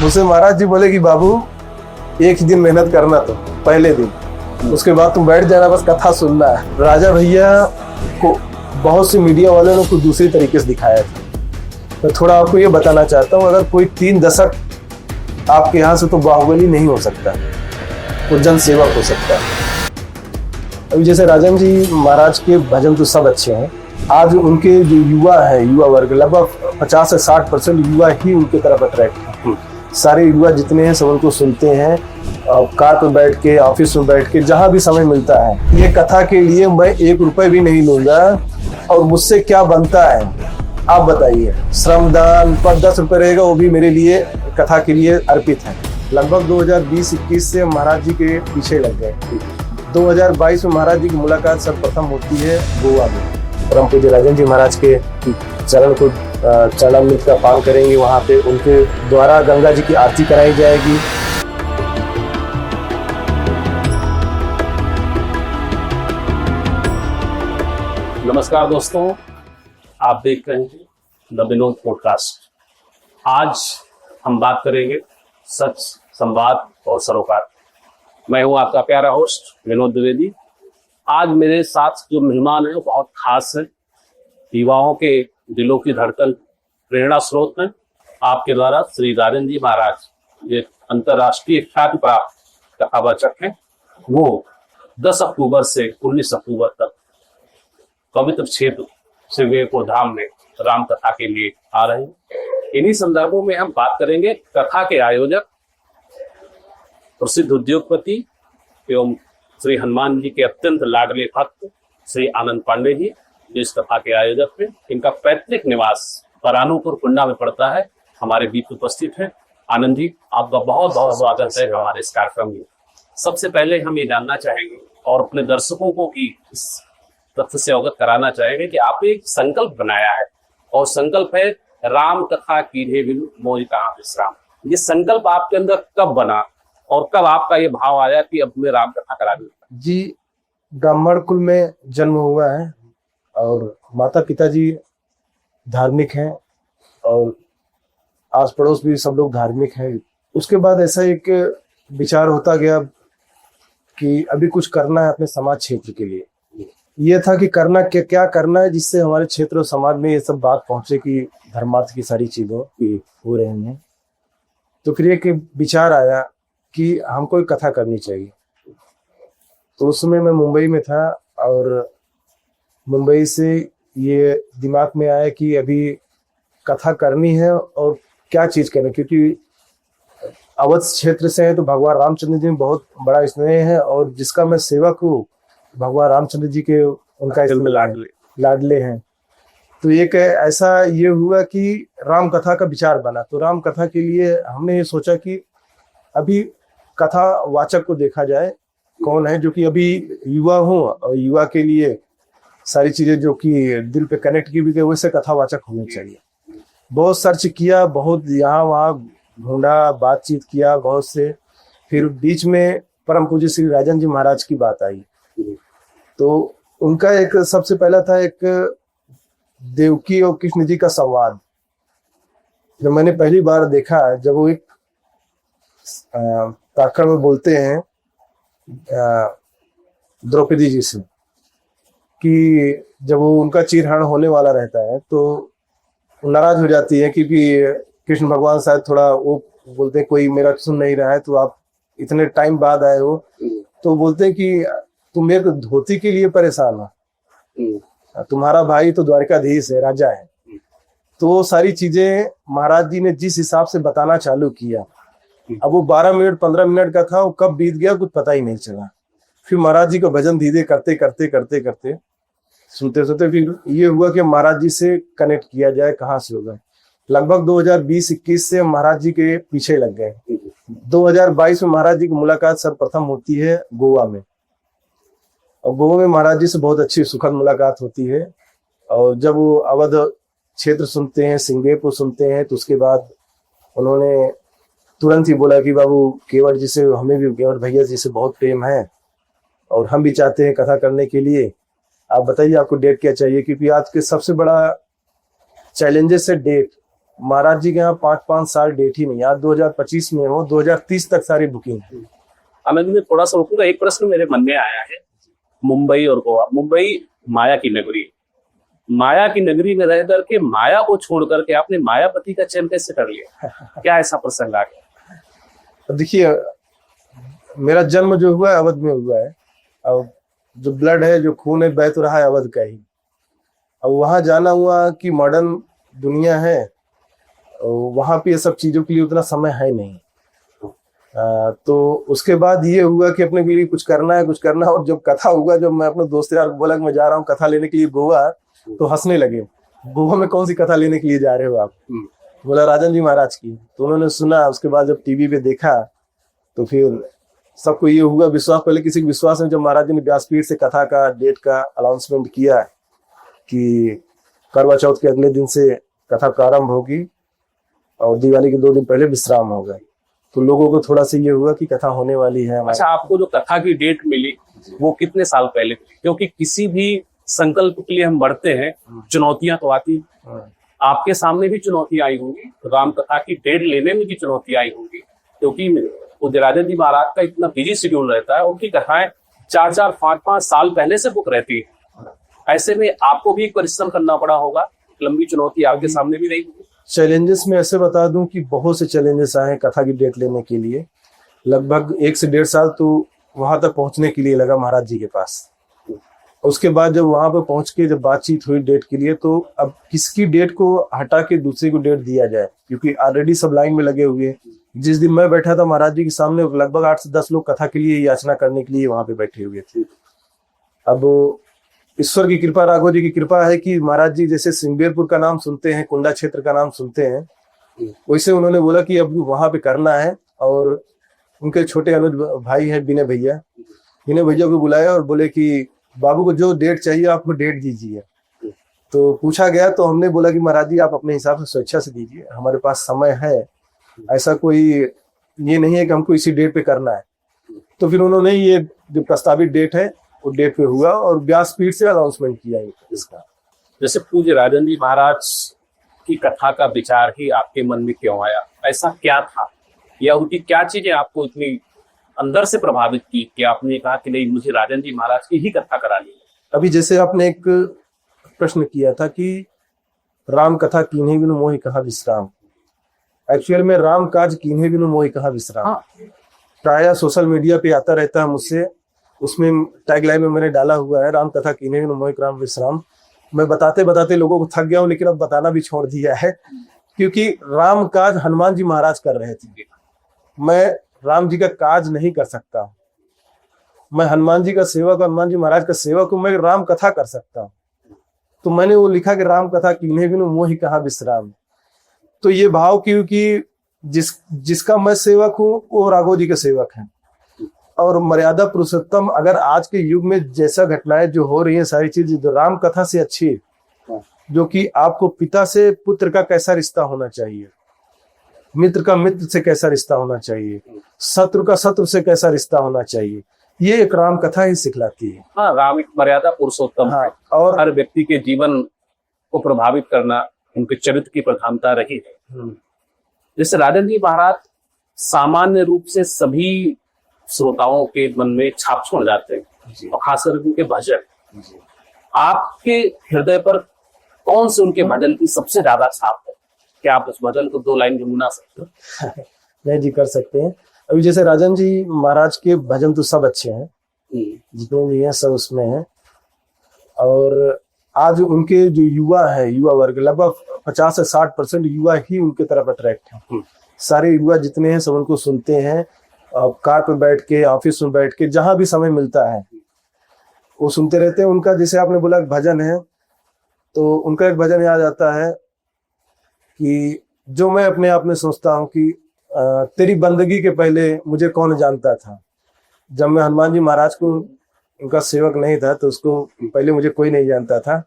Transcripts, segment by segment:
मुझसे महाराज जी बोले कि बाबू एक ही दिन मेहनत करना, तो पहले दिन, उसके बाद तुम बैठ जाना, बस कथा सुनना है। राजा भैया को बहुत से मीडिया वालों ने कुछ दूसरी तरीके से दिखाया था। मैं थोड़ा आपको ये बताना चाहता हूँ, अगर कोई 3 दशक आपके यहाँ से, तो बाहुबली नहीं हो सकता, वो जन सेवक हो सकता है। अभी जैसे राजन जी महाराज के भजन तो सब अच्छे हैं, आज उनके जो युवा है, युवा वर्ग लगभग 50 से 60% युवा ही उनके तरफ अट्रैक्ट है। सारे युवा जितने हैं सब उनको सुनते हैं, कार पर बैठ के, ऑफिस में बैठ के, जहाँ भी समय मिलता है। ये कथा के लिए मैं 1 रुपए भी नहीं लूंगा, और मुझसे क्या बनता है आप बताइए। श्रमदान पर 10 रुपए रहेगा, वो भी मेरे लिए कथा के लिए अर्पित है। लगभग 2020-21 से महाराज जी के पीछे लग गए। 2022 में महाराज जी की मुलाकात सर्वप्रथम होती है गोवा में। परम पूज्य राजन जी महाराज के चरणामृत का पान करेंगे, वहाँ पे उनके द्वारा गंगा जी की आरती कराई जाएगी। नमस्कार दोस्तों, आप देख रहे हैं द विनोद पॉडकास्ट। आज हम बात करेंगे सच, संवाद और सरोकार। मैं हूं आपका प्यारा होस्ट विनोद द्विवेदी। आज मेरे साथ जो मेहमान है वो बहुत खास है, युवाओं के दिलों की धड़कन, प्रेरणा स्रोत है। आपके द्वारा श्री राजन जी महाराज, ये अंतर्राष्ट्रीय ख्याति प्राप्त कथावाचक हैं। वो 10 अक्टूबर से 19 अक्टूबर तक पवित्र क्षेत्र श्रीवेकुंठ धाम में राम कथा के लिए आ रहे हैं। इन्हीं संदर्भों में हम बात करेंगे कथा के आयोजक, प्रसिद्ध उद्योगपति एवं श्री हनुमान जी के अत्यंत लाडले भक्त श्री आनंद पांडे जी, जो इस कथा के आयोजक हैं। इनका पैतृक निवास परानुपुर कुंडा में पड़ता है, हमारे बीच उपस्थित है। आनंद जी, आपका बहुत बहुत स्वागत है हमारे इस कार्यक्रम में। सबसे पहले हम ये जानना चाहेंगे और अपने दर्शकों को की इस तथ्य से अवगत कराना चाहेंगे कि आपने एक संकल्प बनाया है, और संकल्प है राम कथा कीन्हे बिनु मोहि कहां विश्राम। ये संकल्प आपके अंदर कब बना और कब आपका ये भाव आया कि अब मैं राम कथा करा दूं? जी, ब्राह्मण कुल में जन्म हुआ है और माता पिता जी धार्मिक हैं, और आस पड़ोस भी सब लोग धार्मिक हैं। उसके बाद ऐसा एक विचार होता गया कि अभी कुछ करना है अपने समाज क्षेत्र के लिए। ये था कि करना क्या करना है जिससे हमारे क्षेत्र और समाज में ये सब बात पहुंचे कि धर्मार्थ की सारी चीजों की हो रहे हैं। तो फिर एक विचार आया कि हमको एक कथा करनी चाहिए। तो उस समय मैं मुंबई में था, और मुंबई से ये दिमाग में आया कि अभी कथा करनी है और क्या चीज करनी, क्योंकि अवध क्षेत्र से है तो भगवान रामचंद्र जी में बहुत बड़ा स्नेह है, और जिसका मैं सेवक हूँ भगवान रामचंद्र जी के, उनका इसमें लाडले हैं। तो एक ऐसा ये हुआ कि राम कथा का विचार बना। तो राम कथा के लिए हमने ये सोचा कि अभी कथा वाचक को देखा जाए, कौन है जो कि अभी युवा हो, और युवा के लिए सारी चीजें जो कि दिल पे कनेक्ट की भी गई, वैसे कथावाचक होने चाहिए। बहुत सर्च किया, बहुत यहाँ वहाँ ढूंढा, बातचीत किया बहुत से। फिर बीच में परम पूज्य श्री राजन जी महाराज की बात आई। तो उनका एक सबसे पहला था एक देवकी और कृष्ण जी का संवाद, जब मैंने पहली बार देखा, जब वो एक ताखड़ में बोलते हैं द्रौपदी जी से कि जब वो उनका चीरहरण होने वाला रहता है तो नाराज हो जाती है, क्योंकि कृष्ण भगवान शायद थोड़ा वो बोलते हैं कोई मेरा सुन नहीं रहा है, तो आप इतने टाइम बाद आए हो। तो बोलते हैं कि तुम मेरे धोती के लिए परेशान हो, तुम्हारा भाई तो द्वारकाधीश है, राजा है। तो वो सारी चीजें महाराज जी ने जिस हिसाब से बताना चालू किया, अब वो 12 मिनट 15 मिनट का था, वो कब बीत गया कुछ पता ही नहीं चला। फिर महाराज जी का भजन धीरे करते करते करते करते सुनते सुनते फिर ये हुआ कि महाराज जी से कनेक्ट किया जाए, कहाँ से होगा। लगभग 2020-21 से महाराज जी के पीछे लग गए। 2022 में महाराज जी की मुलाकात सर्वप्रथम होती है गोवा में, और गोवा में महाराज जी से बहुत अच्छी सुखद मुलाकात होती है। और जब वो अवध क्षेत्र सुनते हैं, सिंगेपुर सुनते हैं, तो उसके बाद उन्होंने तुरंत ही बोला कि बाबू केवट जी से, हमें भी केवट भैया जी से बहुत प्रेम है और हम भी चाहते हैं कथा करने के लिए। आप बताइए आपको डेट क्या चाहिए, क्योंकि आज के सबसे बड़ा चैलेंजेस है डेट। महाराज जी के यहाँ 5-5 साल डेट ही नहीं, आज 2025 में हो, 2030 तक सारी बुकिंग है। मैं थोड़ा सा रुकूंगा, एक प्रश्न मेरे मन में आया है। मुंबई और गोवा, मुंबई माया की नगरी, माया की नगरी में रह करके माया को छोड़ करके आपने मायापति का चयन कैसे कर लिया? क्या ऐसा प्रसंग आ गया? देखिए, मेरा जन्म जो हुआ है अवध में हुआ है, और जो ब्लड है, जो खून है, बह तो रहा है अवध का ही। अब वहां जाना हुआ कि मॉडर्न दुनिया है, वहां पे ये सब चीजों के लिए उतना समय है नहीं। तो उसके बाद ये हुआ कि अपने के लिए कुछ करना है, कुछ करना है। और जब कथा हुआ, जब मैं अपने दोस्त यार को बोला कि मैं जा रहा हूँ कथा लेने के लिए गोवा, तो हंसने लगे। गोवा में कौन सी कथा लेने के लिए जा रहे हो आप? बोला राजन जी महाराज की। तो उन्होंने सुना, उसके बाद जब टीवी पे देखा तो फिर सबको ये हुआ विश्वास। पहले किसी को विश्वास नहीं, जब महाराज जी ने व्यासपीठ से कथा का डेट का अनाउंसमेंट किया कि करवा चौथ के अगले दिन से कथा प्रारंभ होगी और दिवाली के 2 दिन पहले विश्राम होगा, तो लोगों को थोड़ा सा ये हुआ कि कथा होने वाली है। अच्छा, आपको जो कथा की डेट मिली वो कितने साल पहले? क्योंकि किसी भी संकल्प के लिए हम बढ़ते हैं, चुनौतियां तो आती, आपके सामने भी चुनौतियां आई होंगी, राम कथा की डेट लेने में भी चुनौतियां आई होंगी, क्योंकि राजन जी महाराज का इतना बिजी शेड्यूल रहता है, उनकी कथाएं 4-4, 5-5 साल पहले से बुक रहती है। ऐसे में आपको भी परिश्रम करना पड़ा होगा, लंबी चुनौती आपके सामने भी रही होगी। चैलेंजेस में ऐसे बता दूं कि बहुत से चैलेंजेस आए कथा की डेट लेने के लिए। लगभग 1 से 1.5 साल तो वहां तक पहुंचने के लिए लगा महाराज जी के पास। उसके बाद जब वहां पर पहुंच के जब बातचीत हुई डेट के लिए, तो अब किसकी डेट को हटा के दूसरी को डेट दिया जाए, क्योंकि ऑलरेडी सब लाइन में लगे हुए। जिस दिन मैं बैठा था महाराज जी के सामने, लगभग 8 से 10 लोग कथा के लिए याचना करने के लिए वहां पे बैठे हुए थे। अब ईश्वर की कृपा, राघव जी की कृपा है कि महाराज जी जैसे सिंगेरपुर का नाम सुनते हैं, कुंडा क्षेत्र का नाम सुनते हैं, वैसे उन्होंने बोला कि अब वहां पे करना है। और उनके छोटे अनुज भाई हैं विनय भैया, विनय भैया को बुलाया और बोले कि बाबू को जो डेट चाहिए आपको डेट दीजिए। तो पूछा गया तो हमने बोला कि महाराज जी आप अपने हिसाब से स्वेच्छा से दीजिए, हमारे पास समय है, ऐसा कोई ये नहीं है कि हमको इसी डेट पे करना है। तो फिर उन्होंने ये जो प्रस्तावित डेट है वो डेट पे हुआ और व्यासपीठ से अनाउंसमेंट किया इसका। जैसे पूज्य राजन जी महाराज की कथा का विचार ही आपके मन में क्यों आया? ऐसा क्या था या उनकी क्या चीजें आपको इतनी अंदर से प्रभावित की कि आपने कहा कि नहीं, मुझे राजन जी महाराज की ही कथा करानी है? अभी जैसे आपने एक प्रश्न किया था कि राम कथा कीन्हे बिनु मोहि कहा विश्राम, एक्चुअल में राम काज कीन्हे बिनु मोहि कहा विश्राम प्राय सोशल मीडिया पे आता रहता है मुझसे, उसमें टैगलाइन में मैंने डाला हुआ है राम कथा कीन्हे बिनु मोहि कहा विश्राम। मैं बताते बताते लोगों को थक गया हूँ, लेकिन अब बताना भी छोड़ दिया है, क्योंकि राम काज हनुमान जी महाराज कर रहे थे। मैं राम जी का काज नहीं कर सकता, मैं हनुमान जी का सेवक, हनुमान जी महाराज का सेवक हूं, मैं राम कथा कर सकता हूं। तो मैंने वो लिखा कि राम कथा कीन्हे बिनु मोहि कहा विश्राम। तो ये भाव क्योंकि जिसका मैं सेवक हूं वो राघव जी के सेवक हैं, और मर्यादा पुरुषोत्तम अगर आज के युग में जैसा घटनाएं जो हो रही हैं, सारी चीज जो राम कथा से अच्छी है, जो कि आपको पिता से पुत्र का कैसा रिश्ता होना चाहिए, मित्र का मित्र से कैसा रिश्ता होना चाहिए, शत्रु का शत्रु से कैसा रिश्ता होना चाहिए, ये एक राम कथा ही सिखलाती है। हाँ, राम एक मर्यादा पुरुषोत्तम है, और हर व्यक्ति के जीवन को प्रभावित करना उनके चरित्र की प्रधानता रही है। जैसे राजन जी महाराज सामान्य रूप से सभी श्रोताओं के मन में छाप छोड़ जाते हैं, और खासकर उनके भजन। आपके हृदय पर कौन से उनके भजन की सबसे ज्यादा छाप है? क्या आप उस भजन को 2 लाइन गुनगुना सकते हो? नहीं जी, कर सकते हैं। अभी जैसे राजन जी महाराज के भजन तो सब अच्छे हैं, जितने भी हैं सब उसमें हैं। और आज उनके जो युवा है, युवा वर्ग लगभग 50 से 60% युवा ही उनके तरफ अट्रैक्ट है। सारे युवा जितने हैं सब उनको सुनते हैं, कार पे बैठ के, ऑफिस में बैठ के, जहां भी समय मिलता है वो सुनते रहते हैं। उनका जैसे आपने बोला भजन है, तो उनका एक भजन याद आता है कि जो मैं अपने आप में सोचता हूँ कि तेरी बंदगी के पहले मुझे कौन जानता था। जब मैं हनुमान जी महाराज को उनका सेवक नहीं था तो उसको पहले मुझे कोई नहीं जानता था,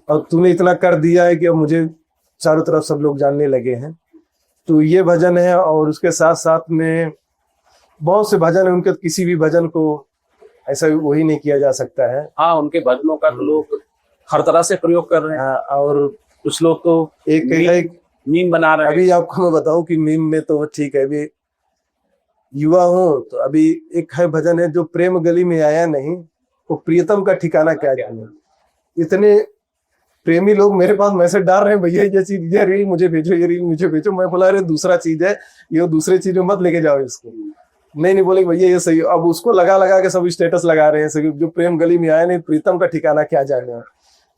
और तूने इतना कर दिया है कि अब मुझे चारों तरफ सब लोग जानने लगे हैं। तो ये भजन है, और उसके साथ साथ में बहुत से भजन है उनके, किसी भी भजन को ऐसा वही नहीं किया जा सकता है। हाँ, उनके भजनों का तो लोग हर तरह से प्रयोग कर रहे हैं। और कुछ लोग तो एक मीम बना रहे हैं। अभी आपको मैं बताऊं कि मीम में तो ठीक है, अभी युवा हूं तो अभी एक है भजन है, जो प्रेम गली में आया नहीं वो प्रियतम का ठिकाना क्या जाने। इतने प्रेमी लोग मेरे पास मैसेज डाल रहे हैं, भैया ये चीज, ये रील मुझे भेजो, ये रील मुझे भेजो। मैं बोला अरे दूसरा चीज है ये, दूसरे चीज में मत लेके जाओ इसको। नहीं बोले भैया ये सही। अब उसको लगा लगा के सब स्टेटस लगा रहे हैं सभी, जो प्रेम गली में आया नहीं प्रीतम का ठिकाना क्या जाने।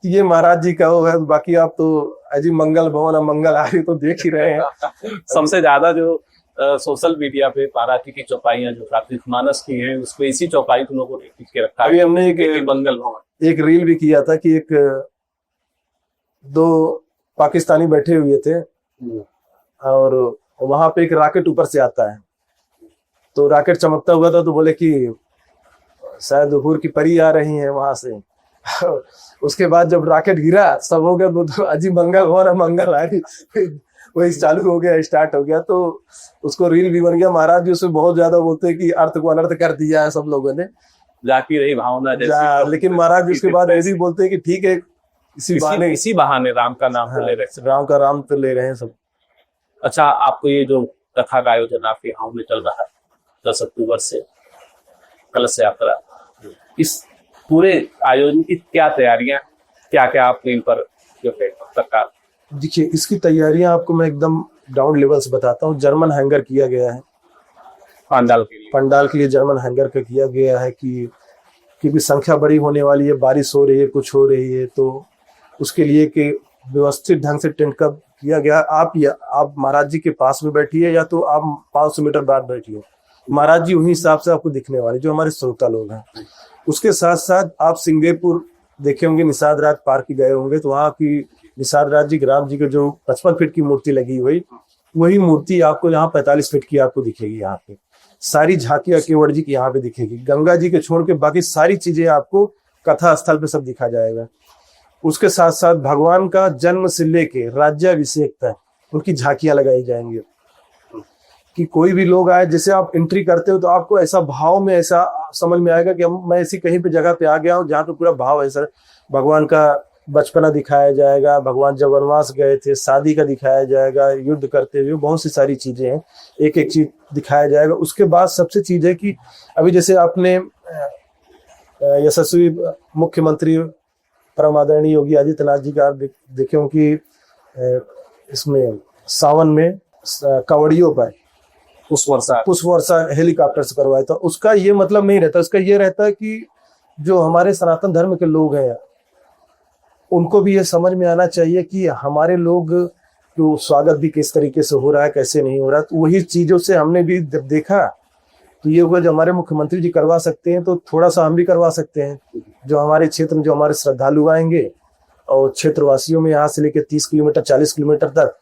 तो ये महाराज जी का वो है। बाकी आप तो अजी मंगल भवन मंगल आर्य तो देख ही रहे हैं। सबसे ज्यादा जो सोशल मीडिया पे बाराती की चौपाइयां जो प्राकृतिक मानस की हैं, उसपे इसी चौपाई को लोगों ने लिख के रखा है। अभी हमने एक मंगल भवन एक रील भी किया था कि एक दो पाकिस्तानी बैठे हुए थे और वहां पे एक रॉकेट ऊपर से आता है, तो रॉकेट चमकता हुआ था, तो बोले कि शायद हुर की परी आ रही है वहां से। उसके बाद जब रॉकेट गिरा सब हो गया तो अजी मंगल भवन मंगल आ रही, वही चालू हो गया, स्टार्ट हो गया। तो उसको रील भी बन गया। महाराज जी उसमें बहुत ज्यादा बोलते हैं कि अर्थ को अनर्थ कर दिया है सब लोगों ने, जाती रही भावना लेकिन महाराज जी उसके बाद ऐसे ही बोलते हैं कि ठीक है इसी बहाने राम का नाम तो ले रहे हैं, राम का राम तो ले रहे हैं सब। अच्छा, आपको ये जो कथा का आयोजन आपके गाँव में चल रहा है 10 अक्टूबर से कलश यात्रा, इस पूरे आयोजन की क्या तैयारियां, क्या क्या आपने इन पर जो है सरकार? देखिए इसकी तैयारियां आपको मैं एकदम डाउन लेवल से बताता हूँ। जर्मन हैंगर किया गया है पंडाल के लिए जर्मन हैंगर का किया गया है कि क्योंकि संख्या बड़ी होने वाली है, बारिश हो रही है, कुछ हो रही है, तो उसके लिए कि व्यवस्थित ढंग से टेंट का किया गया। आप महाराज जी के पास में बैठिए या तो आप 500 मीटर बाद बैठिए, महाराज जी उन्हीं हिसाब से आपको दिखने वाले जो हमारे श्रोता लोग हैं। उसके साथ साथ आप सिंगेपुर देखे होंगे, निषाद राज पार्क गए होंगे, तो वहाँ की निषाद राज जी राम जी के जो 55 फीट की मूर्ति लगी हुई, वही मूर्ति आपको यहाँ 45 फीट की आपको दिखेगी। यहाँ पे सारी झांकियां केवट जी की यहाँ पे दिखेगी। गंगा जी के छोड़ के बाकी सारी चीजें आपको कथा स्थल पे सब दिखा जाएगा। उसके साथ साथ भगवान का जन्म से लेके राज्याभिषेक तक उनकी झांकियां लगाई जाएंगी कि कोई भी लोग आए, जैसे आप एंट्री करते हो तो आपको ऐसा भाव में ऐसा समझ में आएगा कि मैं ऐसी कहीं पे जगह पे आ गया हूँ जहाँ पे पूरा भाव ऐसा भगवान का बचपना दिखाया जाएगा, भगवान जब वनवास गए थे शादी का दिखाया जाएगा, युद्ध करते हुए बहुत सी सारी चीजें हैं, एक एक चीज दिखाया जाएगा। उसके बाद सबसे चीज है कि अभी जैसे आपने यशस्वी मुख्यमंत्री परम आदरणीय योगी आदित्यनाथ जी का देखे हो कि इसमें सावन में कांवड़ियों पर पुष्प वर्षा हेलीकॉप्टर से करवाया था। उसका ये मतलब नहीं रहता, उसका ये रहता है कि जो हमारे सनातन धर्म के लोग हैं उनको भी ये समझ में आना चाहिए कि हमारे लोग जो स्वागत भी किस तरीके से हो रहा है, कैसे नहीं हो रहा है। तो वही चीजों से हमने भी देखा तो ये हुआ जो हमारे मुख्यमंत्री जी करवा सकते हैं तो थोड़ा सा हम भी करवा सकते हैं। जो हमारे क्षेत्र में जो हमारे श्रद्धालु आएंगे और क्षेत्रवासियों में यहाँ से लेकर 30 किलोमीटर 40 किलोमीटर तक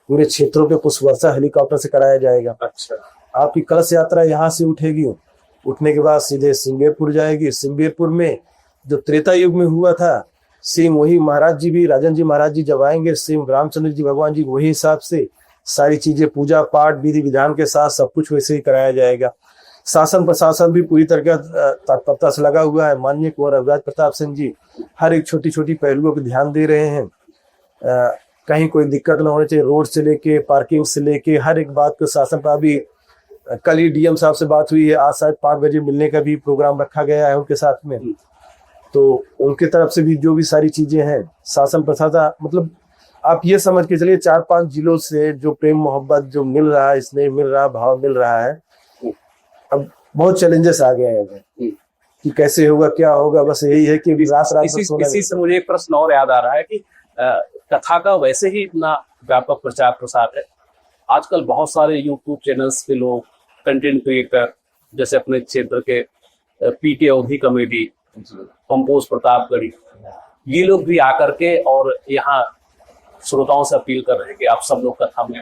पूरे क्षेत्रों पे पुष्प वर्षा हेलीकॉप्टर से कराया जाएगा। अच्छा, आपकी कलश यात्रा यहाँ से उठेगी, उठने के बाद सीधे सिंगेपुर जाएगी। सिंगेपुर में जो त्रेता युग में हुआ था सेम वही महाराज जी भी, राजन जी महाराज जी जब आएंगे सेम रामचंद्र जी भगवान जी वही हिसाब से सारी चीजें पूजा पाठ विधि विधान के साथ सब कुछ वैसे ही कराया जाएगा। शासन प्रशासन भी पूरी तरह तत्परता से लगा हुआ है। माननीय कुंवर रघुराज प्रताप सिंह जी हर एक छोटी छोटी पहलुओं पर ध्यान दे रहे हैं। कहीं कोई दिक्कत ना होनी चाहिए, रोड से लेके पार्किंग से लेके हर एक बात को शासन पर। अभी कल ही डीएम साहब से बात हुई है, आज शायद 5 बजे मिलने का भी प्रोग्राम रखा गया है उनके साथ में। तो उनके तरफ से भी जो भी सारी चीजें हैं शासन प्रशासन, मतलब आप ये समझ के चलिए 4-5 जिलों से जो प्रेम मोहब्बत जो मिल रहा है, स्नेह मिल रहा है, भाव मिल रहा है। अब बहुत चैलेंजेस आ गए हैं कि कैसे होगा क्या होगा, बस यही है कि इसी से मुझे एक प्रश्न और याद आ रहा है कि कथा का वैसे ही इतना व्यापक प्रचार प्रसार है। आजकल बहुत सारे यूट्यूब चैनल्स पे लोग कंटेंट क्रिएटर, जैसे अपने क्षेत्र के पीके अवधी कॉमेडी, कंपोज प्रतापगढ़ी, ये लोग भी आकर के और यहाँ श्रोताओं से अपील कर रहे हैं कि आप सब लोग कथा में।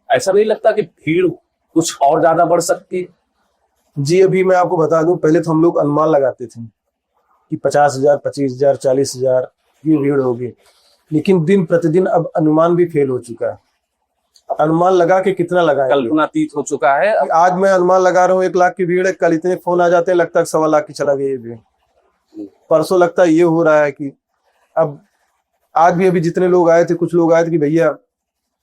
ऐसा नहीं लगता कि भीड़ कुछ और ज्यादा बढ़ सकती? जी अभी मैं आपको बता दूं, पहले तो हम लोग अनुमान लगाते थे कि 50,000, 25,000, 40,000 ये भीड़ होगी, लेकिन दिन प्रतिदिन अब अनुमान भी फेल हो चुका है। अनुमान लगा के कितना लगाए, कल्पनातीत हो चुका है। आज मैं अनुमान लगा रहा हूँ 1 लाख की भीड़ है, कल इतने फोन आ जाते हैं लगता है 1.25 लाख की चला गई भीड़। परसों लगता है ये हो रहा है कि अब आज भी अभी जितने लोग आए थे, कुछ लोग आए थे कि भैया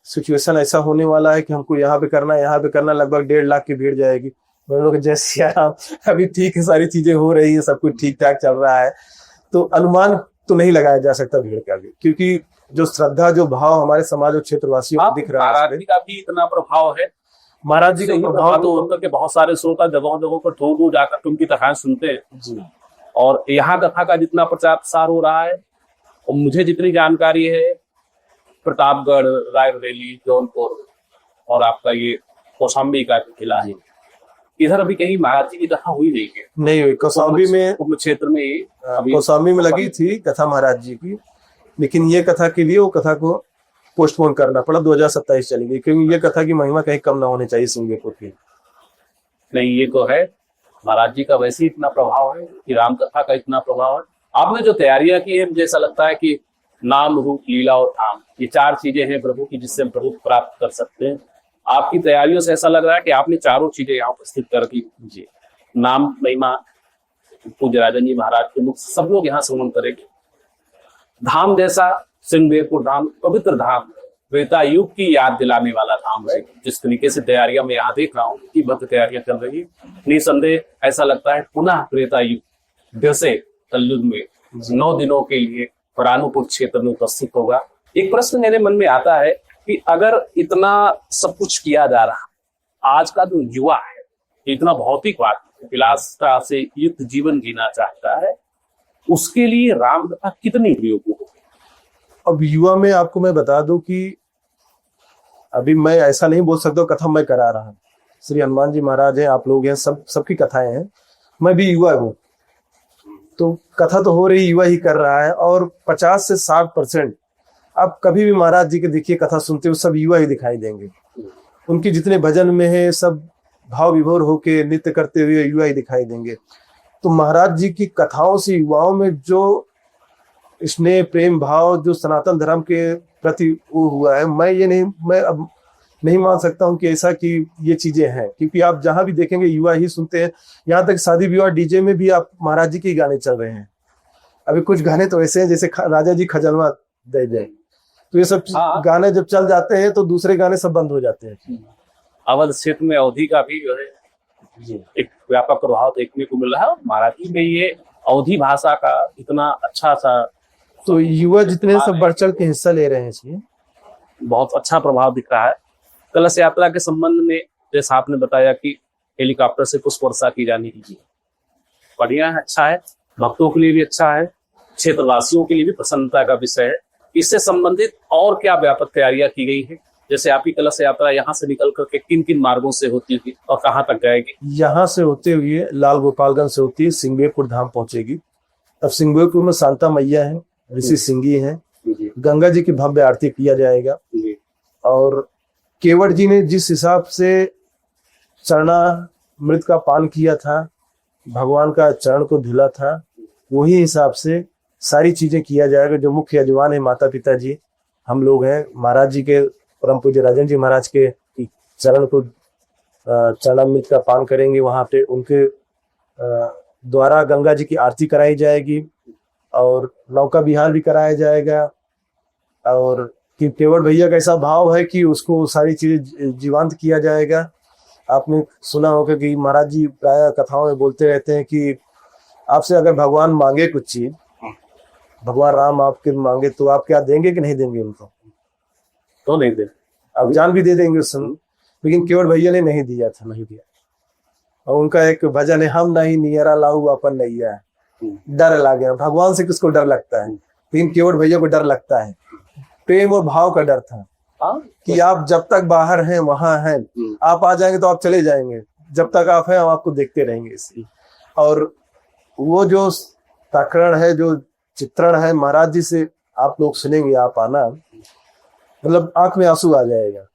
सिचुएशन ऐसा होने वाला है कि हमको यहाँ पे करना है, यहाँ पे करना, लगभग 1.5 लाख की भीड़ जाएगी। हम लोग जय सिया राम, अभी ठीक है, सारी चीजें हो रही है, सब कुछ ठीक ठाक चल रहा है, तो अनुमान तो नहीं लगाया जा सकता भीड़ का भी, क्योंकि जो श्रद्धा, जो भाव हमारे समाज और क्षेत्रवासियों को दिख रहा है, महाराज जी का भी इतना प्रभाव है। महाराज जी का प्रभाव तो होकर के बहुत सारे श्रोता जगहों जगहों पर दूर दूर जाकर उनकी कथाएं सुनते हैं जी। और यहाँ कथा का जितना प्रचार प्रसार हो रहा है, और मुझे जितनी जानकारी है, प्रतापगढ़, रायबरेली, जौनपुर और आपका ये कौशाम्बी का किला है, इधर अभी कहीं महाराज जी की कथा हुई नहीं है। नहीं हुई। कौशाम्बी में, कुंभ क्षेत्र में अभी कौशाम्बी में लगी थी कथा महाराज जी की, लेकिन ये कथा के लिए वो कथा को पोस्टपोन करना पड़ा, 2027 चली गई, क्योंकि ये कथा की महिमा कहीं कम ना होनी चाहिए सिंगेपुर की। नहीं, ये तो है, महाराज जी का वैसे ही इतना प्रभाव है कि राम कथा का इतना प्रभाव है। आपने जो तैयारियां की है, मुझे ऐसा लगता है कि नाम, रूप, लीला और धाम, ये 4 चीजें हैं प्रभु की, जिससे हम प्रभु प्राप्त कर सकते हैं। आपकी तैयारियों से ऐसा लग रहा है कि आपने 4 चीजें यहाँ उपस्थित कर दी। जी, नाम, महिमा, पूज्य राजन जी महाराज के मुख सब लोग यहाँ श्रवण करेंगे। धाम जैसा सिंहवेरपुर धाम पवित्र धाम, त्रेता युग की याद दिलाने वाला धाम है। जिस तरीके से तैयारियां मैं यहाँ देख रहा हूँ कि भक्त तैयारियां चल रही है, निसंदेह ऐसा लगता है पुनः त्रेता युग जैसे कलयुग में 9 दिनों के लिए पुरानुपुर क्षेत्र में उपस्थित होगा। एक प्रश्न मेरे मन में आता है कि अगर इतना सब कुछ किया जा रहा, आज का जो युवा है इतना भौतिकवाद, विलासता से युक्त जीवन जीना चाहता है, उसके लिए राम कथा कितनी उपयोगी होगी? अब युवा में आपको मैं बता दूं कि अभी मैं ऐसा नहीं बोल सकता कथा मैं करा रहा, श्री हनुमान जी महाराज हैं, आप लोग हैं, सबकी कथाएं हैं, मैं भी युवा हूँ, तो कथा तो हो रही, युवा ही कर रहा है। और 50 से 60% आप कभी भी महाराज जी के देखिए कथा सुनते हो, सब युवा ही दिखाई देंगे। उनके जितने भजन में है, सब भाव विभोर होके नृत्य करते हुए युवा ही दिखाई देंगे। तो महाराज जी की कथाओं से युवाओं में जो स्नेह, प्रेम भाव, जो सनातन धर्म के प्रति वो हुआ है, मैं अब नहीं मान सकता हूँ कि ऐसा कि ये चीजें हैं, क्योंकि आप जहां भी देखेंगे युवा ही सुनते हैं। यहाँ तक शादी विवाह डीजे में भी आप महाराज जी के गाने चल रहे हैं। अभी कुछ गाने तो ऐसे हैं जैसे राजा जी खजनवा दे जाए, तो ये सब गाने जब चल जाते हैं तो दूसरे गाने सब बंद हो जाते हैं। अवध क्षेत्र में अवधि का भी जो है एक व्यापक प्रभाव देखने को मिल रहा है। महाराज जी में ये अवधि भाषा का इतना अच्छा सा, तो युवा जितने सब बढ़ चढ़ के हिस्सा ले रहे हैं इसमें, बहुत अच्छा प्रभाव दिख रहा है। कलश यात्रा के संबंध में जैसा आपने बताया कि हेलीकॉप्टर से पुष्प वर्षा की जानी है, बढ़िया है, अच्छा है, भक्तों के लिए भी अच्छा है, क्षेत्रवासियों के लिए भी प्रसन्नता का विषय है। इससे संबंधित और क्या व्यापक तैयारियां की गई है? जैसे आपकी कलश यात्रा यहाँ से निकल करके किन किन मार्गों से होती है और कहाँ तक जाएगी? यहाँ से होते हुए लाल गोपालगंज से होती है, सिंहवेरपुर धाम पहुंचेगी। अब सिंहवेरपुर में शांता मैया है, ऋषि सिंगी है, गंगा जी की भव्य आरती किया जाएगा। और केवट जी ने जिस हिसाब से चरणामृत का पान किया था, भगवान का चरण को धुला था, वही हिसाब से सारी चीजें किया जाएगा। जो मुख्य यजमान है माता पिता जी, हम लोग हैं, महाराज जी के परम पूज्य राजन जी महाराज के चरण को चरणामृत का पान करेंगे। वहां पे उनके द्वारा गंगा जी की आरती कराई जाएगी और नौका विहार भी कराया जाएगा। और कि केवट भैया का ऐसा भाव है कि उसको सारी चीजें जीवंत किया जाएगा। आपने सुना होगा कि महाराज जी प्राय कथाओं में बोलते रहते हैं कि आपसे अगर भगवान मांगे कुछ चीज, भगवान राम आपके मांगे, तो आप क्या देंगे कि नहीं देंगे उनको? तो नहीं दे, अब जान भी दे देंगे उस समय, लेकिन केवट भैया ने नहीं दिया था, नहीं दिया। और उनका एक भजन है, हम नहीं नियरा लाऊ अपन नैया, डर लगे। भगवान से किसको डर लगता है, लेकिन केवट भैया को डर लगता है। प्रेम और भाव का डर था कि आप जब तक बाहर हैं वहां हैं, आप आ जाएंगे तो आप चले जाएंगे, जब तक आप हैं हम आपको देखते रहेंगे। इसलिए और वो जो प्रकरण है, जो चित्रण है महाराज जी से आप लोग सुनेंगे, आप आना, मतलब आंख में आंसू आ जाएगा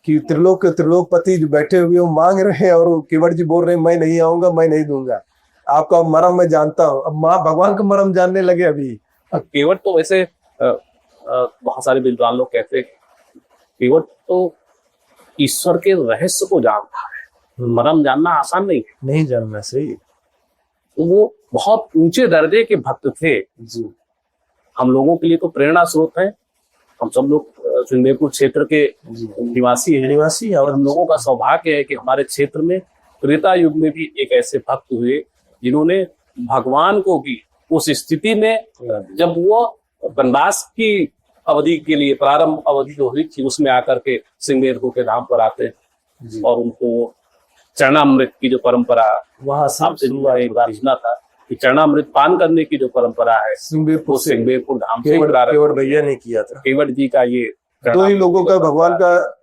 कि त्रिलोक के त्रिलोकपति जो बैठे हुए वो मांग रहे हैं और केवट जी बोल रहे हैं मैं नहीं आऊंगा, मैं नहीं दूंगा आपका मरम मैं जानता हूँ। अब माँ भगवान का मरम जानने लगे अभी। केवट तो वैसे बहुत सारे विद्वान लोग कहते हैं केवट तो ईश्वर के रहस्य को जानता है, मरम जानना आसान नहीं है, नहीं जानना सही। तो वो बहुत ऊंचे दर्जे के भक्त थे जी। हम लोगों के लिए तो प्रेरणा स्रोत है। हम सब लोग सिंगेरपुर क्षेत्र के निवासी हैं निवासी और हम लोगों का सौभाग्य है कि हमारे क्षेत्र में त्रेता युग में भी एक ऐसे भक्त हुए जिन्होंने भगवान को भी उस स्थिति में, जब वो वनवास की अवधि के लिए प्रारंभ अवधि जो हुई थी उसमें आकर के सिंगेरपुर के धाम पर आते हैं और उनको चरणामृत की जो परंपरा, वहां आपसे सुना था कि चरणामृत पान करने की जो परंपरा है वो सिंगेरपुर धाम से केवट भैया ने किया था। केवट जी का ये दो ही लोगों का भगवान का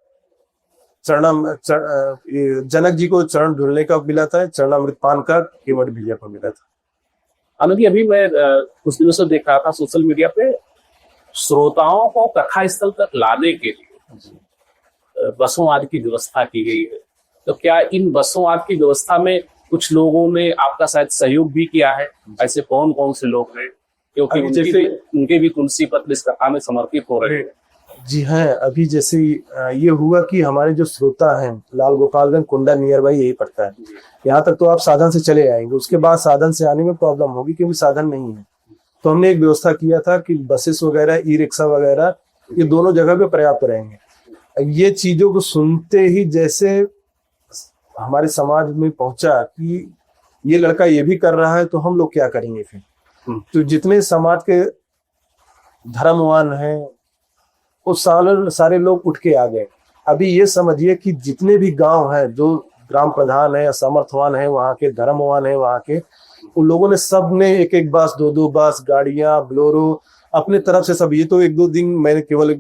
जनक जी को चरण धुलने का मिला था, चरणामृत पान का केवट भैया को मिला था। आनंद जी, अभी मैं कुछ दिनों से देख रहा था सोशल मीडिया पे, श्रोताओं को कथा स्थल तक लाने के लिए बसों आदि की व्यवस्था की गई है, तो क्या इन बसों आदि की व्यवस्था में कुछ लोगों ने आपका शायद सहयोग भी किया है? ऐसे कौन कौन से लोग हैं, क्योंकि उनके भी तुलसी पत्र इस कथा में समर्पित हो रहे हैं? जी हाँ, अभी जैसे ये हुआ कि हमारे जो श्रोता हैं, लाल गोपालगंज कुंडा नियर बाई यही पड़ता है, यहाँ तक तो आप साधन से चले आएंगे, उसके बाद साधन से आने में प्रॉब्लम होगी क्योंकि साधन नहीं है। तो हमने एक व्यवस्था किया था कि बसेस वगैरह, ई रिक्शा वगैरह, ये दोनों जगह पे पर्याप्त रहेंगे। ये चीजों को सुनते ही जैसे हमारे समाज में पहुंचा कि ये लड़का ये भी कर रहा है तो हम लोग क्या करेंगे फिर। तो जितने समाज के धर्मवान हैं वो सारे लोग उठ के आ गए। अभी ये समझिए कि जितने भी गांव हैं, जो ग्राम प्रधान है, समर्थवान है, वहाँ के धर्मवान है, वहाँ के उन लोगों ने सब ने एक एक बस, दो बस, गाड़ियां, ब्लोरो अपने तरफ से सब। ये तो एक दो दिन मैंने केवल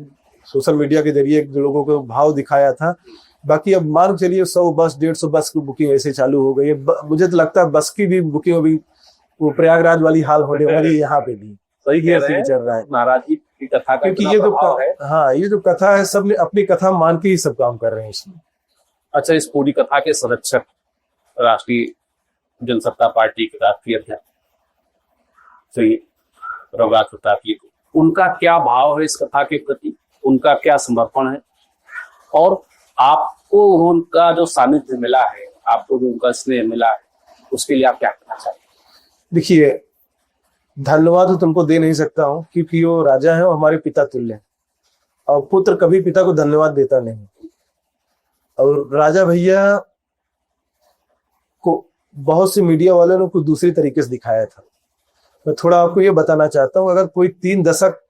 सोशल मीडिया के जरिए लोगों को भाव दिखाया था, बाकी अब मान चलिए 100 बस 150 बस की बुकिंग ऐसे चालू हो गई है। मुझे तो लगता है बस की भी बुकिंग अभी वो प्रयागराज वाली हाल होने वाली है, यहाँ पे भी सही चल रहा है। महाराज जी की कथा का, क्योंकि ये जो हाँ, ये जो कथा है, सब ने अपनी कथा मान के ही सब काम कर रहे हैं इसमें। अच्छा, इस पूरी कथा के संरक्षक राष्ट्रीय जनसत्ता पार्टी के राष्ट्रीय अध्यक्ष श्री रघुराज प्रताप जी, उनका क्या भाव है इस कथा के प्रति, उनका क्या समर्पण है, और आपको उनका जो सानिध्य मिला है, आपको जो उनका स्नेह मिला है, उसके लिए आप क्या कहना चाहते हैं? देखिए, धन्यवाद तो तुमको दे नहीं सकता हूँ क्योंकि वो राजा है, वो हमारे पिता तुल्य है और पुत्र कभी पिता को धन्यवाद देता नहीं। और राजा भैया को बहुत से मीडिया वालों ने कुछ दूसरी तरीके से दिखाया था। मैं थोड़ा आपको ये बताना चाहता हूँ, अगर कोई 3 दशक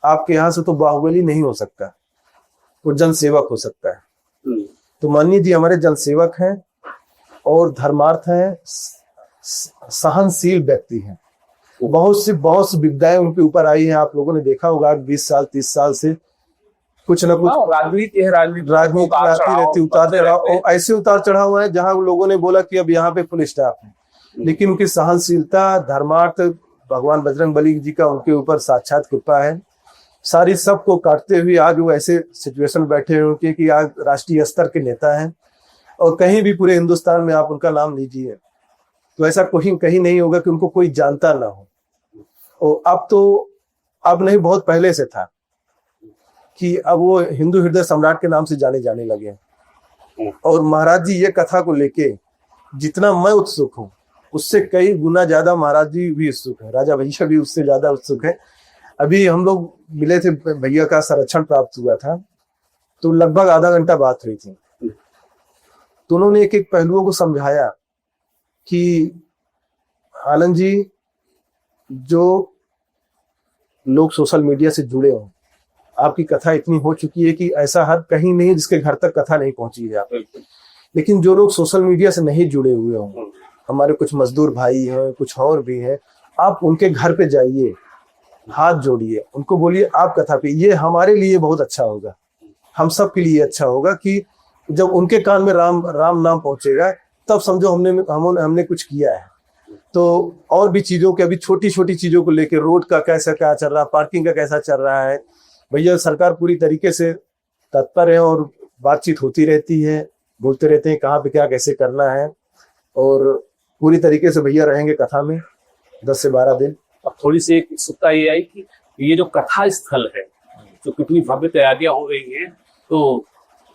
आपके यहाँ से तो बाहुबली नहीं हो सकता, वो जनसेवक हो सकता है। तो माननीय जी हमारे जनसेवक हैं और धर्मार्थ हैं, सहनशील व्यक्ति हैं। बहुत सी विपदाएं उनके ऊपर आई हैं, आप लोगों ने देखा होगा 20 साल 30 साल से कुछ ना कुछ राजनीति आती रहती, उतार चढ़ाव, ऐसे उतार चढ़ाव है जहां लोगों ने बोला कि अब यहाँ पे फुल स्टॉप है। लेकिन उनकी सहनशीलता, धर्मार्थ, भगवान बजरंग बली जी का उनके ऊपर साक्षात कृपा है। सारी सबको काटते हुए आज वो ऐसे सिचुएशन बैठे हैं उनके कि आज राष्ट्रीय स्तर के नेता हैं और कहीं भी पूरे हिंदुस्तान में आप उनका नाम लीजिए तो ऐसा कहीं नहीं होगा कि उनको कोई जानता ना हो। और अब नहीं, बहुत पहले से था कि अब वो हिंदू हृदय सम्राट के नाम से जाने लगे। और महाराज जी ये कथा को लेके जितना मैं उत्सुक हूँ उससे कई गुना ज्यादा महाराज जी भी उत्सुक है, राजा भैया भी उससे ज्यादा उत्सुक है। अभी हम लोग मिले थे, भैया का संरक्षण प्राप्त हुआ था तो लगभग आधा घंटा बात हुई थी। तो उन्होंने एक एक पहलुओं को समझाया कि आनंद जी, जो लोग सोशल मीडिया से जुड़े हों, आपकी कथा इतनी हो चुकी है कि ऐसा हर कहीं नहीं जिसके घर तक कथा नहीं पहुंची है आप। लेकिन जो लोग सोशल मीडिया से नहीं जुड़े हुए हों, हमारे कुछ मजदूर भाई हैं, कुछ और भी हैं, आप उनके घर पे जाइए, हाथ जोड़िए, उनको बोलिए आप कथा पे। ये हमारे लिए बहुत अच्छा होगा, हम सब के लिए अच्छा होगा कि जब उनके कान में राम नाम पहुंचेगा तब समझो हमने कुछ किया है। तो और भी चीजों के, अभी छोटी छोटी चीजों को लेकर, रोड का कैसा क्या चल रहा है, पार्किंग का कैसा चल रहा है, भैया सरकार पूरी तरीके से तत्पर है और बातचीत होती रहती है, बोलते रहते हैं कहाँ पे क्या कैसे करना है और पूरी तरीके से भैया रहेंगे कथा में 10 से 12 दिन। अब थोड़ी सी एक उत्सुकता ये आई कि ये जो कथा स्थल है, जो कितनी भव्य तैयारियां हो रही हैं, तो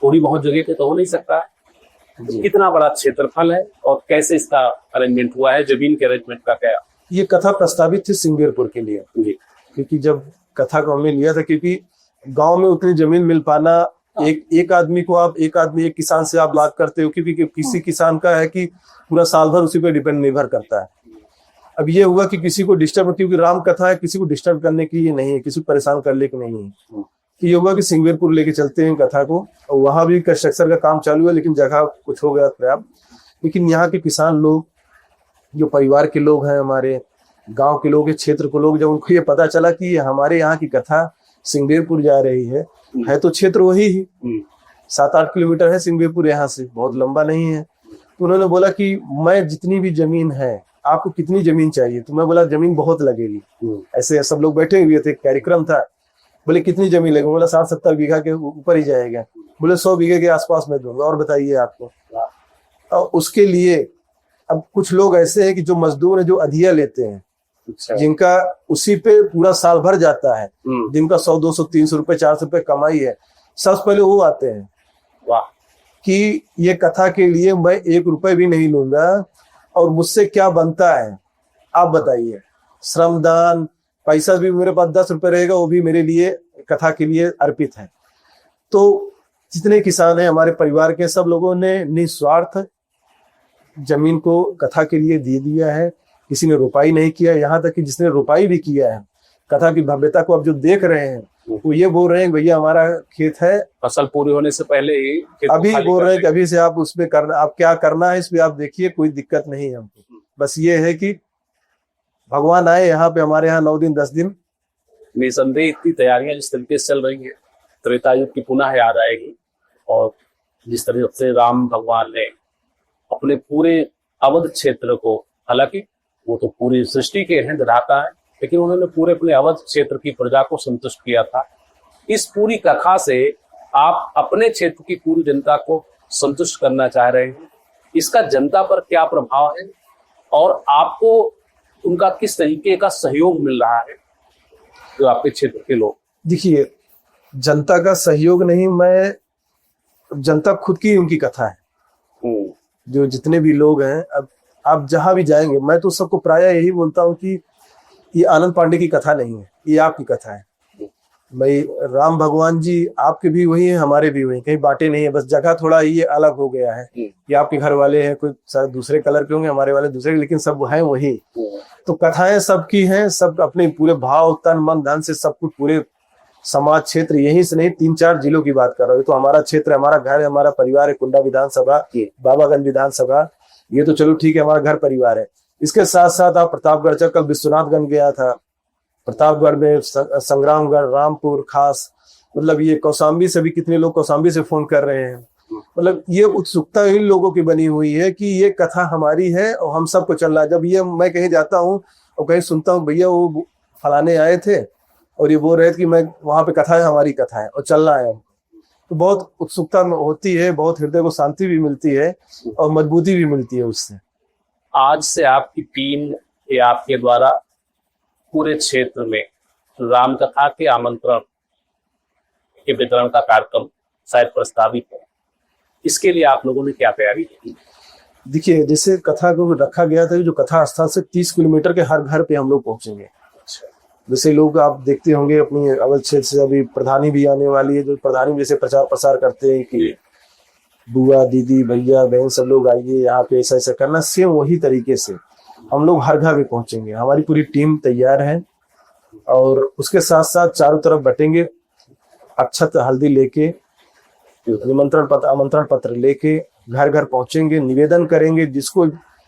थोड़ी बहुत जगह पे तो हो नहीं सकता, कितना बड़ा क्षेत्रफल है और कैसे इसका अरेंजमेंट हुआ है, जमीन के अरेंजमेंट का क्या? ये कथा प्रस्तावित थी सिंगेरपुर के लिए, क्योंकि जब कथा को हमने लिया था, क्योंकि गांव में उतनी जमीन मिल पाना, एक आदमी को आप एक किसान से आप बात करते हो, क्योंकि किसी किसान का है कि पूरा साल भर उसी पे डिपेंड निर्भर करता है। अब ये हुआ कि किसी को डिस्टर्ब, क्योंकि राम कथा है, किसी को डिस्टर्ब करने की ये नहीं है, किसी को परेशान करने की नहीं है। कि ये हुआ कि सिंगवेरपुर लेके चलते हैं कथा को, और वहां भी कंस्ट्रक्शन का काम चालू है, लेकिन जगह कुछ हो गया पर्याप्त। लेकिन यहाँ के किसान लोग, जो परिवार के लोग हैं, हमारे गांव के लोग, क्षेत्र के लोग, जब उनको ये पता चला कि हमारे यहाँ की कथा सिंगवेरपुर जा रही है तो क्षेत्र वही ही 7-8 किलोमीटर है सिंगवेरपुर यहाँ से, बहुत लंबा नहीं है। तो उन्होंने बोला कि मैं जितनी भी जमीन है, आपको कितनी जमीन चाहिए? तो मैं बोला जमीन बहुत लगेगी। ऐसे सब लोग बैठे हुए थे, कार्यक्रम था। बोले कितनी जमीन लगेगी? बोला 60-70 बीघा के ऊपर ही जाएगा। बोले 100 बीघे के आसपास में दूंगा, और बताइए आपको। और उसके लिए अब कुछ लोग ऐसे हैं कि जो मजदूर है, जो अधिया लेते हैं, जिनका उसी पे पूरा साल भर जाता है, जिनका 100, 200, 300 रुपए, 400 रुपए कमाई है, सबसे पहले वो आते हैं। वाह! कि ये कथा के लिए मैं 1 रुपए भी नहीं लूंगा, और मुझसे क्या बनता है आप बताइए। श्रमदान, पैसा भी मेरे पास 10 रुपए रहेगा, वो भी मेरे लिए कथा के लिए अर्पित है। तो जितने किसान हैं हमारे परिवार के, सब लोगों ने निस्वार्थ जमीन को कथा के लिए दे दिया है। किसी ने रुपाई नहीं किया। यहाँ तक कि जिसने रुपाई भी किया है, कथा की भव्यता को अब जो देख रहे हैं, वो ये बोल रहे हैं भैया हमारा खेत है, फसल पूरी होने से पहले ही अभी बोल रहे हैं कि अभी से आप उसमें करना, आप क्या करना है इसमें आप देखिए, कोई दिक्कत नहीं है हमको। बस ये है कि भगवान आए यहाँ पे, हमारे यहाँ 9 दिन 10 दिन। निसंदेह इतनी तैयारियां जिस तरीके से चल रही है, त्रेता युग की पुनः याद आएगी। और जिस तरह से राम भगवान ने अपने पूरे अवध क्षेत्र को, हालांकि वो तो पूरी सृष्टि के हैं, विधाता है, लेकिन उन्होंने पूरे अपने अवध क्षेत्र की प्रजा को संतुष्ट किया था। इस पूरी कथा से आप अपने क्षेत्र की पूरी जनता को संतुष्ट करना चाह रहे हैं। इसका जनता पर क्या प्रभाव है और आपको उनका किस तरीके का सहयोग मिल रहा है, जो आपके क्षेत्र के लोग? देखिए, जनता का सहयोग नहीं, मैं जनता खुद की उनकी कथा है। जो जितने भी लोग हैं, अब आप जहां भी जाएंगे, मैं तो सबको प्राय यही बोलता हूँ कि ये आनंद पांडे की कथा नहीं है, ये आपकी कथा है। भाई राम भगवान जी आपके भी वही है, हमारे भी वही, कहीं बांटे नहीं है, बस जगह थोड़ा ये अलग हो गया है कि आपके घर वाले हैं कोई शायद दूसरे कलर के होंगे, हमारे वाले दूसरे, लेकिन सब हैं वही। तो कथाएं सबकी हैं, सब अपने पूरे भाव, तन, मन, धन से सब कुछ, पूरे समाज क्षेत्र, यहीं से नहीं 3-4 जिलों की बात कर रहा हूँ। तो हमारा क्षेत्र, हमारा घर है, हमारा परिवार है, कुंडा विधानसभा, बाबागंज विधानसभा, ये तो चलो ठीक है, हमारा घर परिवार है। इसके साथ साथ आप प्रतापगढ़, चल कल विश्वनाथगंज गया था, प्रतापगढ़ में संग्रामगढ़, रामपुर, खास, मतलब ये कौशाम्बी से भी कितने लोग कौशाम्बी से फोन कर रहे हैं। मतलब ये उत्सुकता इन लोगों की बनी हुई है कि ये कथा हमारी है और हम सबको चल रहा है। जब ये मैं कहीं जाता हूँ और कहीं सुनता हूँ भैया वो फलाने आए थे और ये बोल रहे थे कि मैं वहां पे कथा है, हमारी कथा है और चलना है, तो बहुत उत्सुकता होती है, बहुत हृदय को शांति भी मिलती है और मजबूती भी मिलती है उससे। आज से आपकी टीम या आपके द्वारा पूरे क्षेत्र में राम कथा के आमंत्रण के वितरण का कार्यक्रम शायद प्रस्तावित है, इसके लिए आप लोगों ने क्या तैयारी की? देखिए, जैसे कथा को रखा गया था, जो कथा स्थल से 30 किलोमीटर के हर घर पे हम लोग पहुंचेंगे। जैसे लोग आप देखते होंगे अपनी अवध क्षेत्र से, अभी प्रधानी भी आने वाली है, जो प्रधानी जैसे प्रचार प्रसार करते हैं कि बुआ, दीदी, भैया, बहन सब लोग आइए यहाँ पे, ऐसा ऐसा करना, सेम वही तरीके से हम लोग हर घर में पहुंचेंगे। हमारी पूरी टीम तैयार है और उसके साथ साथ चारों तरफ बटेंगे, अक्षत हल्दी लेके, आमंत्रण पत्र लेके घर घर पहुंचेंगे, निवेदन करेंगे। जिसको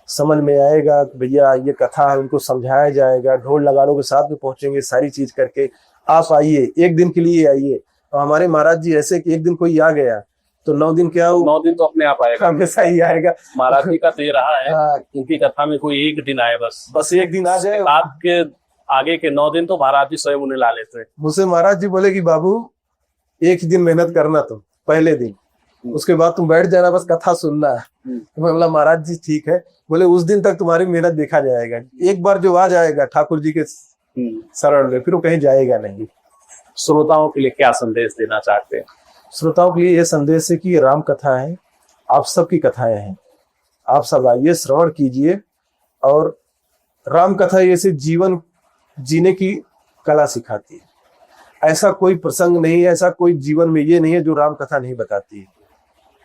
समझ में आएगा भैया ये कथा है, उनको समझाया जाएगा। ढोल नगाड़ों के साथ में पहुंचेंगे, सारी चीज करके आप आइए, एक दिन के लिए आइए। और हमारे महाराज जी ऐसे कि एक दिन कोई आ गया तो 9 दिन क्या, 9 दिन तो अपने आप आएगा, हमेशा ही आएगा। महाराज जी का तो ये रहा है, हाँ, उनकी कथा में कोई एक दिन आए, बस एक दिन आ जाए। आपके आगे के 9 दिन तो महाराज जी स्वयं उन्हें ला लेते हैं। मुझसे महाराज जी बोले कि बाबू एक ही दिन मेहनत करना, तुम पहले दिन, उसके बाद तुम बैठ जाना, बस कथा सुनना है। तो मैं बोला महाराज जी ठीक है। बोले उस दिन तक तुम्हारी मेहनत देखा जाएगा, एक बार जो आ जाएगा ठाकुर जी के शरण में, फिर वो कहीं जाएगा नहीं। श्रोताओं के लिए क्या संदेश देना चाहते हैं? श्रोताओं के लिए यह संदेश है कि राम कथा है, आप सबकी कथाएं हैं, आप सब आइए, श्रवण कीजिए। और राम कथा ऐसे जीवन जीने की कला सिखाती है। ऐसा कोई प्रसंग नहीं है, ऐसा कोई जीवन में ये नहीं है जो राम कथा नहीं बताती है।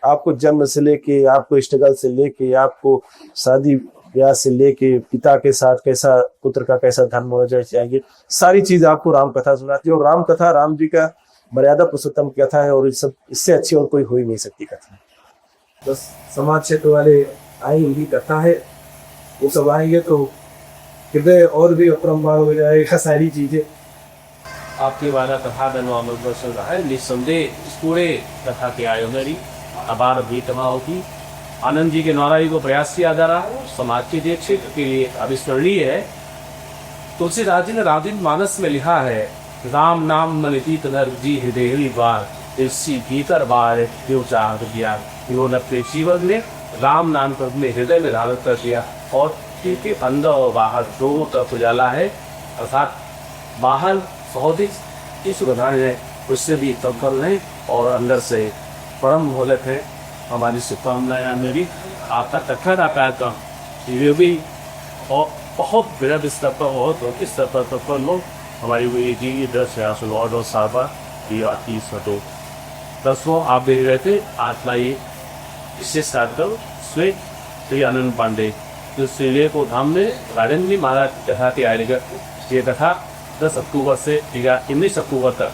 आपको जन्म से लेके, आपको स्ट्रगल से लेके, आपको शादी ब्याह से लेके, पिता के साथ कैसा, पुत्र का कैसा धर्म होना चाहिए, सारी चीज आपको राम कथा सुनाती है। और राम कथा राम जी का मर्यादा पुरुषोत्तम कथा है, और इस सब इससे अच्छी और कोई हो ही नहीं सकती कथा। बस समाज क्षेत्र वाले आई उनकी कथा है, वो सब आएंगे तो हृदय और भी अपरंपार हो जाएगा सारी चीजें। आपके द्वारा कथा धर्म चल रहा है, निस्संदेह इस पूरे कथा के आयोजन ही अपार भीतमा होगी। आनंद जी के द्वारा ही को प्रयास किया जा रहा है, समाज के लिए, क्षेत्र के लिए अविस्मरणीय है। तुलसीदास जी ने रामचरित मानस में लिखा है, राम नाम मन तीत नर जी हृदय बार, इसी भीतर बार देव चाहत दिया। उन्होंने अपने जीवन में राम नाम को अपने हृदय में धारण कर दिया, और के अंदर और बाहर दोनों तरफ उजाला है, अर्थात बाहर बहुत ही इस उदाहरण है, उससे भी तब्बल है, और अंदर से परम मोहलक है। हमारी शुभकामनाएं मेरी आपका तखत आकार ये भी और बहुत वृहद स्तर पर, बहुत स्तर पर लोग हमारी हुई जी 10 लॉर्ड और साहबा ये 30 दसों आप देख रहे थे। आज का ये विशेष कार्यक्रम श्री श्री आनंद पांडे जो श्रीले को धाम में गार्डन में महाराज कथा की आएगा। ये कथा 10 अक्टूबर से 19 अक्टूबर तक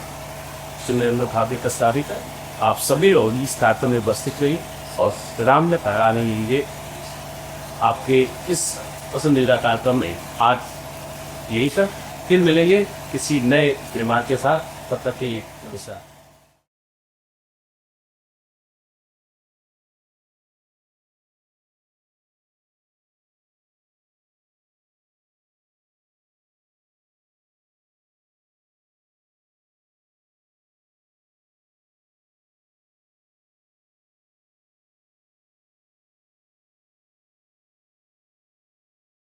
सुनेंद्र भाभी प्रस्तावित है। आप सभी लोग इस कार्यक्रम में उपस्थित रहिए और राम ने पैगाने लीजिए। आपके इस पसंदीदा कार्यक्रम में आज यही तक, फिर मिलेंगे किसी नए निर्माण के साथ, तब तक के लिए नमस्कार।